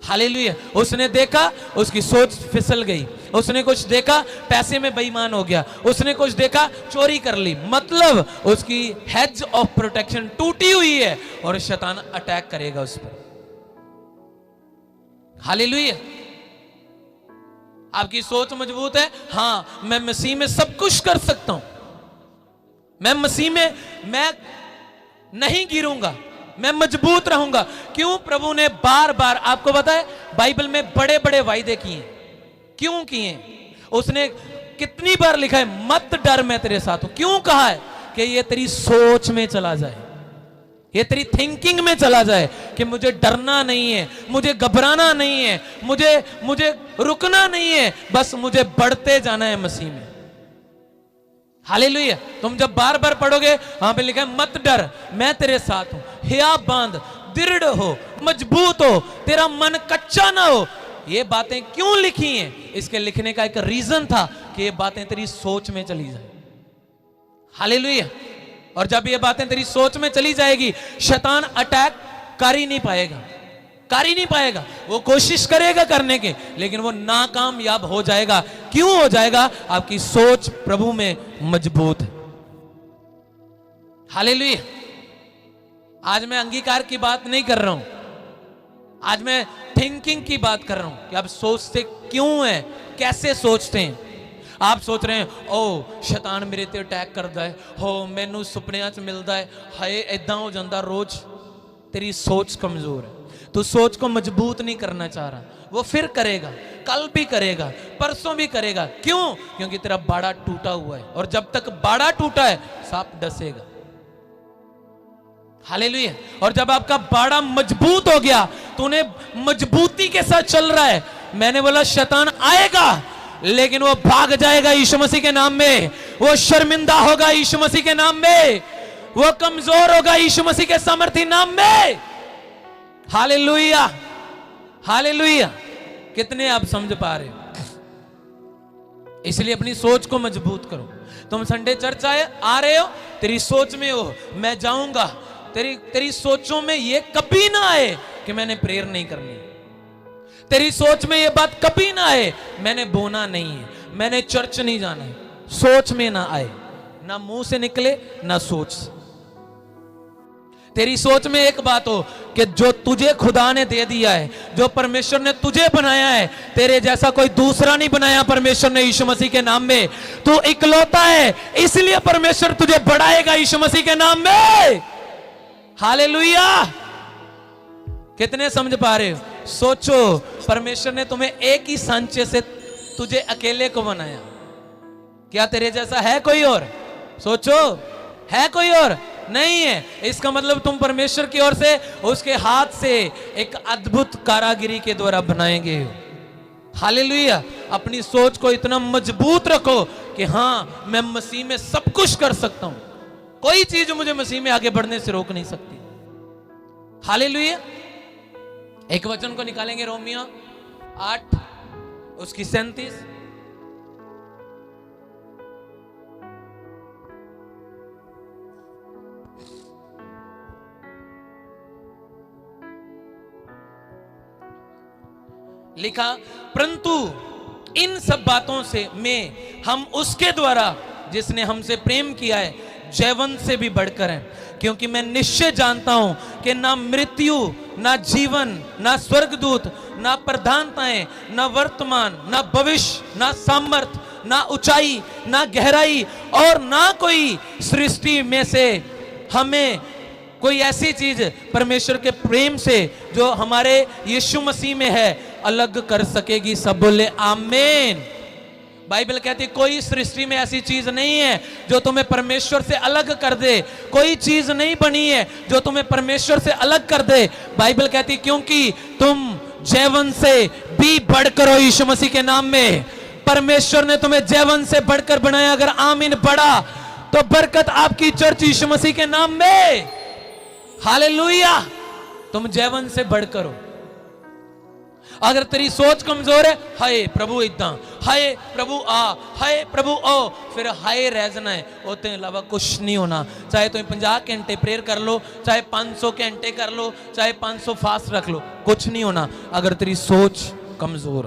हालेलुया। उसने देखा, उसकी सोच फिसल गई। उसने कुछ देखा, पैसे में बेईमान हो गया। उसने कुछ देखा, चोरी कर ली। मतलब उसकी हेज ऑफ प्रोटेक्शन टूटी हुई है और शैतान अटैक करेगा उस पर। हालेलुया। आपकी सोच मजबूत है, हां मैं मसीह में सब कुछ कर सकता हूं, मैं मसीह में मैं नहीं गिरूंगा, मैं मजबूत रहूंगा। क्यों? प्रभु ने बार बार, आपको पता है बाइबल में बड़े बड़े वायदे किए। क्यों किए? उसने कितनी बार लिखा है मत डर मैं तेरे साथ हूं। क्यों कहा है? कि ये तेरी सोच में चला जाए, ये तेरी थिंकिंग में चला जाए कि मुझे डरना नहीं है, मुझे घबराना नहीं है, मुझे रुकना नहीं है, बस मुझे बढ़ते जाना है मसीह में। हालेलुया। तुम जब बार बार पढ़ोगे, वहां पे लिखा है मत डर मैं तेरे साथ हूं, हिया बांध, दृढ़ हो, मजबूत हो, तेरा मन कच्चा ना हो। ये बातें क्यों लिखी हैं? इसके लिखने का एक रीजन था कि ये बातें तेरी सोच में चली जाए। हालेलुया। और जब ये बातें तेरी सोच में चली जाएगी, शैतान अटैक कर ही नहीं पाएगा, कर ही नहीं पाएगा। वो कोशिश करेगा करने के, लेकिन वो नाकामयाब हो जाएगा। क्यों हो जाएगा? आपकी सोच प्रभु में मजबूत है। हालेलुया। आज मैं अंगीकार की बात नहीं कर रहा हूं, आज मैं थिंकिंग की बात कर रहा हूं कि आप सोचते क्यों हैं, कैसे सोचते हैं। आप सोच रहे हैं ओ शैतान मेरे ते अटैक करता है, हो मैनू सुपनियां च मिलता है, हाय इदां हो जाता रोज। तेरी सोच कमजोर है, तू सोच को मजबूत नहीं करना चाह रहा। वो फिर करेगा, कल भी करेगा, परसों भी करेगा। क्यों? क्योंकि तेरा बाड़ा टूटा हुआ है, और जब तक बाड़ा टूटा है सांप डसेगा। हालेलुया। और जब आपका बाड़ा मजबूत हो गया, तूने मजबूती के साथ चल रहा है, मैंने बोला शैतान आएगा, लेकिन वो भाग जाएगा यीशु मसीह के नाम में। वो शर्मिंदा होगा यीशु मसीह के नाम में। वो कमजोर होगा यीशु मसीह के सामर्थी नाम में। Hallelujah, hallelujah. कितने आप समझ पा रहे हो? इसलिए अपनी सोच को मजबूत करो। तुम संडे चर्च आ रहे हो, तेरी सोच में हो मैं जाऊंगा, तेरी सोचों में ये कभी ना आए कि मैंने प्रेयर नहीं करनी। तेरी सोच में ये बात कभी ना आए मैंने बोना नहीं है, मैंने चर्च नहीं जाना है। सोच में ना आए, ना मुंह से निकले ना सोच से। तेरी सोच में एक बात हो कि जो तुझे खुदा ने दे दिया है, जो परमेश्वर ने तुझे बनाया है, तेरे जैसा कोई दूसरा नहीं बनाया परमेश्वर ने यीशु मसीह के नाम में। तू इकलौता है, इसलिए परमेश्वर तुझे बढ़ाएगा यीशु मसीह के नाम में। हालेलुया। कितने समझ पा रहे हो? सोचो, परमेश्वर ने तुम्हें एक ही सांचे से तुझे अकेले को बनाया। क्या तेरे जैसा है कोई और? सोचो, है कोई और? नहीं है। इसका मतलब तुम परमेश्वर की ओर से, उसके हाथ से एक अद्भुत कारागिरी के द्वारा बनाएंगे। हालेलुया। अपनी सोच को इतना मजबूत रखो कि हाँ, मैं मसीह में सब कुछ कर सकता हूं, कोई चीज मुझे मसीह में आगे बढ़ने से रोक नहीं सकती। हालेलुया। एक वचन को निकालेंगे, रोमियो 8 उसकी 37। लिखा, परंतु इन सब बातों से में हम उसके द्वारा जिसने हमसे प्रेम किया है जयवंत से भी बढ़कर हैं, क्योंकि मैं निश्चय जानता हूं कि ना मृत्यु, ना जीवन, ना स्वर्गदूत, ना प्रधानताएं, ना वर्तमान, ना भविष्य, ना सामर्थ, ना ऊंचाई, ना गहराई और ना कोई सृष्टि में से हमें कोई ऐसी चीज परमेश्वर के प्रेम से जो हमारे यीशु मसीह में है अलग कर सकेगी। सब बोले आमीन। बाइबल कहती है कोई सृष्टि में ऐसी चीज नहीं है जो तुम्हें परमेश्वर से अलग कर दे। कोई चीज नहीं बनी है जो तुम्हें परमेश्वर से अलग कर दे। बाइबल कहती है क्योंकि तुम जयवंत से भी बढ़कर हो यीशु मसीह के नाम में। परमेश्वर ने तुम्हें जयवंत से बढ़कर बनाया। अगर आमीन बढ़ा तो बरकत आपकी चर्च यीशु मसीह के नाम में। हालेलुया। तुम जयवंत से बढ़कर हो। अगर तेरी सोच कमजोर है, हाय प्रभु इतना, हाय प्रभु आ, हाय प्रभु ओ, फिर हाय रह जाना है, उसके अलावा कुछ नहीं होना। चाहे तुम 50 घंटे प्रेयर कर लो, चाहे 500 घंटे कर लो, चाहे 500 फास्ट रख लो, कुछ नहीं होना अगर तेरी सोच कमजोर।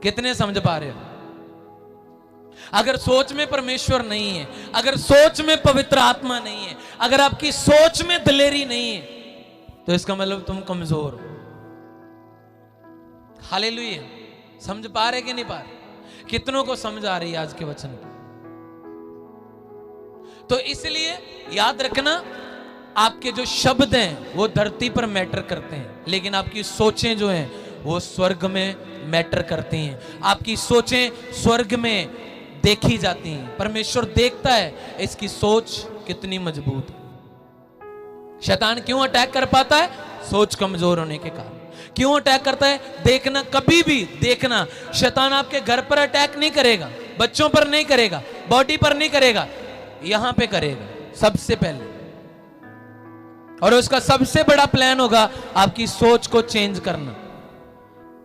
कितने समझ पा रहे हो? अगर सोच में परमेश्वर नहीं है, अगर सोच में पवित्र आत्मा नहीं है, अगर आपकी सोच में दिलेरी नहीं है, तो इसका मतलब तुम कमजोर हो। हालेलुया। समझ पा रहे कि नहीं पा रहे? कितनों को समझ आ रही है आज के वचन की? तो इसलिए याद रखना, आपके जो शब्द हैं वो धरती पर मैटर करते हैं, लेकिन आपकी सोचें जो हैं वो स्वर्ग में मैटर करती हैं। आपकी सोचें स्वर्ग में देखी जाती हैं। परमेश्वर देखता है इसकी सोच कितनी मजबूत है। शैतान क्यों अटैक कर पाता है? सोच कमजोर होने के कारण। क्यों अटैक करता है? देखना, कभी भी देखना, शैतान आपके घर पर अटैक नहीं करेगा, बच्चों पर नहीं करेगा, बॉडी पर नहीं करेगा, यहां पे करेगा सबसे पहले। और उसका सबसे बड़ा प्लान होगा आपकी सोच को चेंज करना।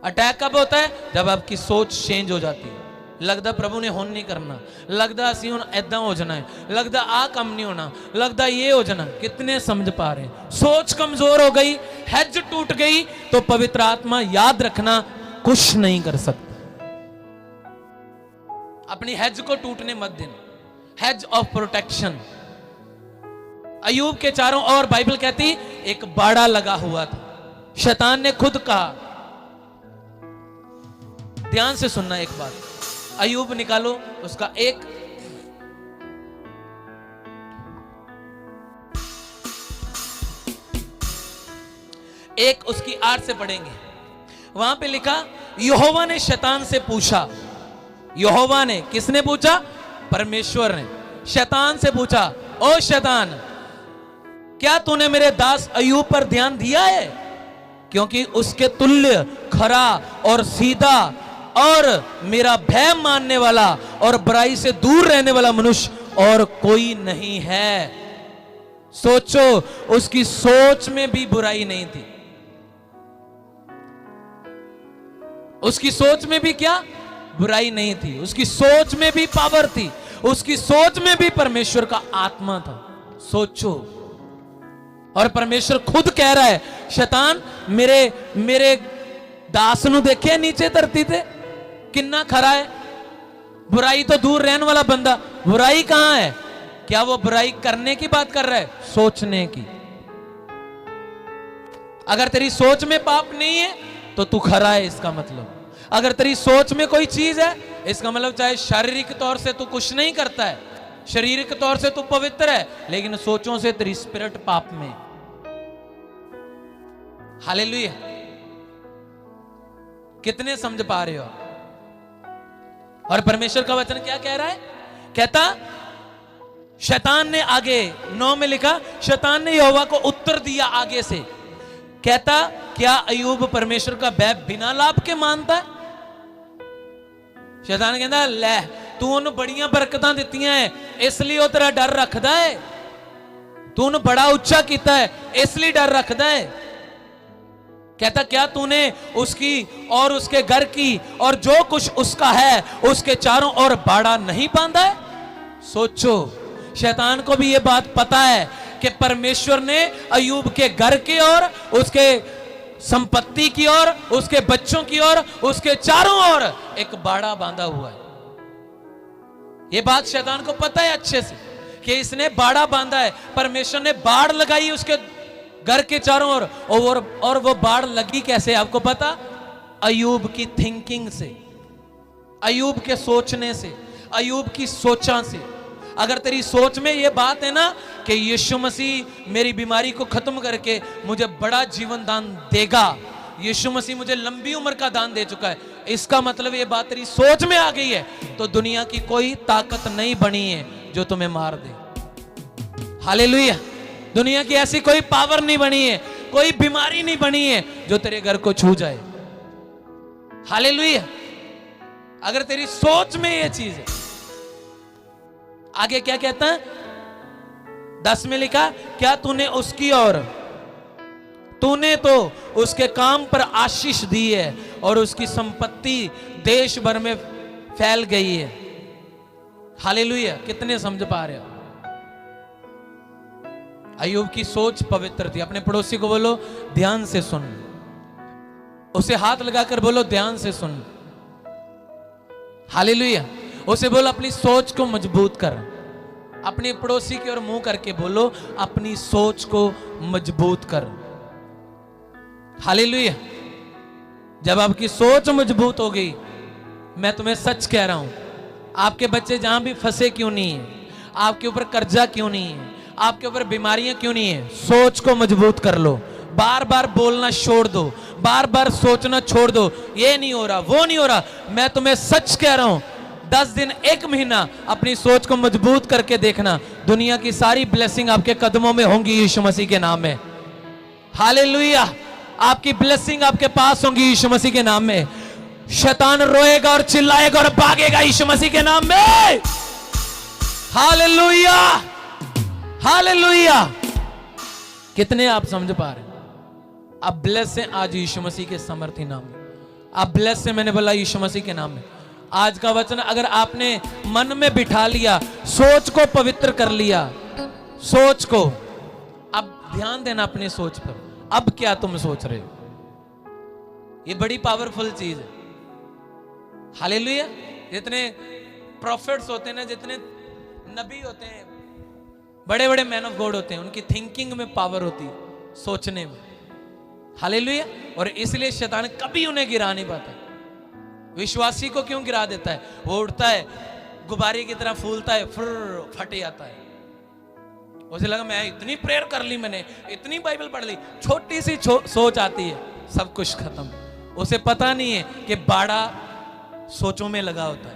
अटैक कब होता है? जब आपकी सोच चेंज हो जाती है। लगता प्रभु ने हुन नहीं करना, लगता असी हुन ऐदा हो जाना है, लगता आ काम नहीं होना, लगता ये हो जाना। कितने समझ पा रहे हैं? सोच कमजोर हो गई, हेज टूट गई, तो पवित्र आत्मा याद रखना कुछ नहीं कर सकता। अपनी हेज को टूटने मत देना। Hedge of protection. अय्यूब के चारों ओर बाइबल कहती एक बाड़ा लगा हुआ था। शैतान ने खुद कहा, ध्यान से सुनना एक बात, अय्यूब निकालो उसका एक उसकी 8 से पढ़ेंगे। वहां पे लिखा, यहोवा ने शैतान से पूछा। यहोवा ने, किसने पूछा? परमेश्वर ने शैतान से पूछा, ओ शैतान, क्या तूने मेरे दास अय्यूब पर ध्यान दिया है? क्योंकि उसके तुल्य खरा और सीधा और मेरा भय मानने वाला और बुराई से दूर रहने वाला मनुष्य और कोई नहीं है। सोचो, उसकी सोच में भी बुराई नहीं थी। उसकी सोच में भी क्या बुराई नहीं थी, उसकी सोच में भी पावर थी, उसकी सोच में भी परमेश्वर का आत्मा था। सोचो, और परमेश्वर खुद कह रहा है, शैतान मेरे दास नु देखे नीचे धरती थे किन्ना खरा है, बुराई तो दूर रहने वाला बंदा, बुराई कहां है? क्या वो बुराई करने की बात कर रहा है? सोचने की। अगर तेरी सोच में पाप नहीं है तो तू खरा है, इसका मतलब। अगर तेरी सोच में कोई चीज है, इसका मतलब चाहे शारीरिक तौर से तू कुछ नहीं करता है, शारीरिक तौर से तू पवित्र है, लेकिन सोचों से तेरी स्पिरिट पाप में। हालेलुया। कितने समझ पा रहे हो? और परमेश्वर का वचन क्या कह रहा है? कहता, शैतान ने आगे 9 में लिखा, शैतान ने यहोवा को उत्तर दिया आगे से, कहता, क्या अय्यूब परमेश्वर का भय बिना लाभ के मानता है? शैतान कहता, ले तू उन्हें बड़ियां बरकतां दित्तियां है, इसलिए वो तेरा डर रखदा है, तू उन्हें बड़ा उच्चा किया है, इसलिए डर रखदा है। कहता, क्या तूने उसकी और उसके घर की और जो कुछ उसका है उसके चारों ओर बाड़ा नहीं बांधा है? सोचो, शैतान को भी यह बात पता है कि परमेश्वर ने अय्यूब के घर की ओर, उसके संपत्ति की ओर, उसके बच्चों की ओर, उसके चारों ओर एक बाड़ा बांधा हुआ है। यह बात शैतान को पता है अच्छे से कि इसने बाड़ा बांधा है, परमेश्वर ने बाड़ लगाई उसके घर के चारों ओर। और वो बाड़ लगी कैसे, आपको पता? अय्यूब की थिंकिंग से, अय्यूब के सोचने से, अय्यूब की सोचा से। अगर तेरी सोच में ये बात है ना कि यीशु मसीह मेरी बीमारी को खत्म करके मुझे बड़ा जीवन दान देगा, यीशु मसीह मुझे लंबी उम्र का दान दे चुका है, इसका मतलब ये बात तेरी सोच में आ गई है, तो दुनिया की कोई ताकत नहीं बनी है जो तुम्हें मार दे। हालेलुया। दुनिया की ऐसी कोई पावर नहीं बनी है, कोई बीमारी नहीं बनी है जो तेरे घर को छू जाए। हालेलुया। अगर तेरी सोच में ये चीज है। आगे क्या कहता है? 10 में लिखा, क्या तूने उसकी ओर, तूने तो उसके काम पर आशीष दी है और उसकी संपत्ति देश भर में फैल गई है। हालेलुया। कितने समझ पा रहे हो? अय्यूब की सोच पवित्र थी। अपने पड़ोसी को बोलो, ध्यान से सुन। उसे हाथ लगाकर बोलो, ध्यान से सुन। हालेलुया। उसे बोलो, अपनी सोच को मजबूत कर। अपने पड़ोसी की ओर मुंह करके बोलो, अपनी सोच को मजबूत कर। हालेलुया। जब आपकी सोच मजबूत हो गई, मैं तुम्हें सच कह रहा हूं, आपके बच्चे जहां भी फंसे क्यों नहीं है, आपके ऊपर कर्जा क्यों नहीं है, आपके ऊपर बीमारियां क्यों नहीं है, सोच को मजबूत कर लो। बार बार बोलना छोड़ दो, बार बार सोचना छोड़ दो, ये नहीं हो रहा, वो नहीं हो रहा। मैं तुम्हें सच कह रहा हूं, 10 दिन 1 महीना अपनी सोच को मजबूत करके देखना, दुनिया की सारी ब्लेसिंग आपके कदमों में होंगी यीशु मसीह के नाम में। हालेलुया। आपकी ब्लेसिंग आपके पास होंगी यीशु मसीह के नाम में। शैतान रोएगा और चिल्लाएगा और भागेगा यीशु मसीह के नाम में। हालेलुया। हालेलुया। कितने आप समझ पा रहे? आप ब्लेस हैं आज यीशु मसीह के समर्थी नाम में। आप ब्लेस हैं, मैंने बोला यीशु मसीह के नाम में। आज का वचन अगर आपने मन में बिठा लिया, सोच को पवित्र कर लिया, सोच को, अब ध्यान देना अपनी सोच पर। अब क्या तुम सोच रहे हो? ये बड़ी पावरफुल चीज है। हालेलुया। जितने प्रॉफिट्स होते हैं ना, जितने नबी होते हैं, बड़े बड़े मैन ऑफ गॉड होते हैं, उनकी थिंकिंग में पावर होती है, सोचने में। हालेलुया। और इसलिए शैतान कभी उन्हें गिरा नहीं पाता। विश्वासी को क्यों गिरा देता है? वो उठता है, गुब्बारे की तरह फूलता है, फिर फट जाता है। उसे लगा मैं इतनी प्रेयर कर ली, मैंने इतनी बाइबल पढ़ ली, छोटी सी सोच आती है, सब कुछ खत्म। उसे पता नहीं है कि बाड़ा सोचों में लगा होता है,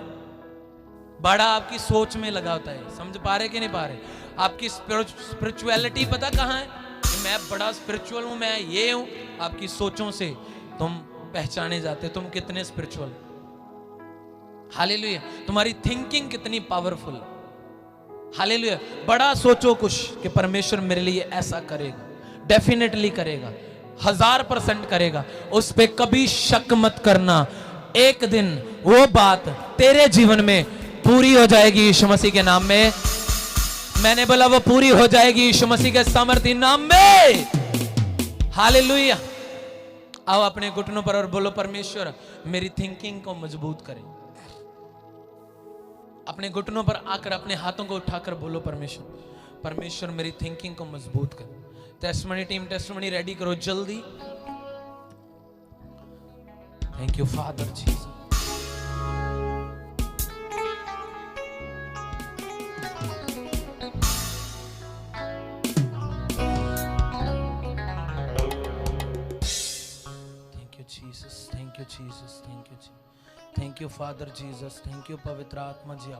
बाड़ा आपकी सोच में लगा होता है। समझ पा रहे कि नहीं पा रहे? आपकी स्पिरिचुअलिटी पता कहाँ है कि मैं बड़ा स्पिरिचुअल हूं, मैं ये हूं। आपकी सोचों से तुम पहचाने जाते तुम कितने स्पिरिचुअल। हालेलुया। तुम्हारी थिंकिंग कितनी पावरफुल है। हालेलुया। बड़ा सोचो कुछ कि परमेश्वर मेरे लिए ऐसा करेगा, डेफिनेटली करेगा, 1000% करेगा। उस पे कभी शक मत करना। एक दिन वो बात तेरे जीवन में पूरी हो जाएगी यीशु मसीह के नाम में। मैंने बोला वो पूरी हो जाएगी यीशु मसीह के सामर्थी नाम में। हालेलुया। आओ अपने घुटनों पर और बोलो, परमेश्वर मेरी थिंकिंग को मजबूत करे। अपने घुटनों पर आकर अपने हाथों को उठाकर बोलो, परमेश्वर, परमेश्वर मेरी थिंकिंग को मजबूत कर। टेस्टमनी टीम, टेस्टमनी रेडी करो जल्दी। Thank you father Jesus. Thank you Jesus, thank you Jesus, thank you, thank you father Jesus, thank you पवित्र आत्मा जी।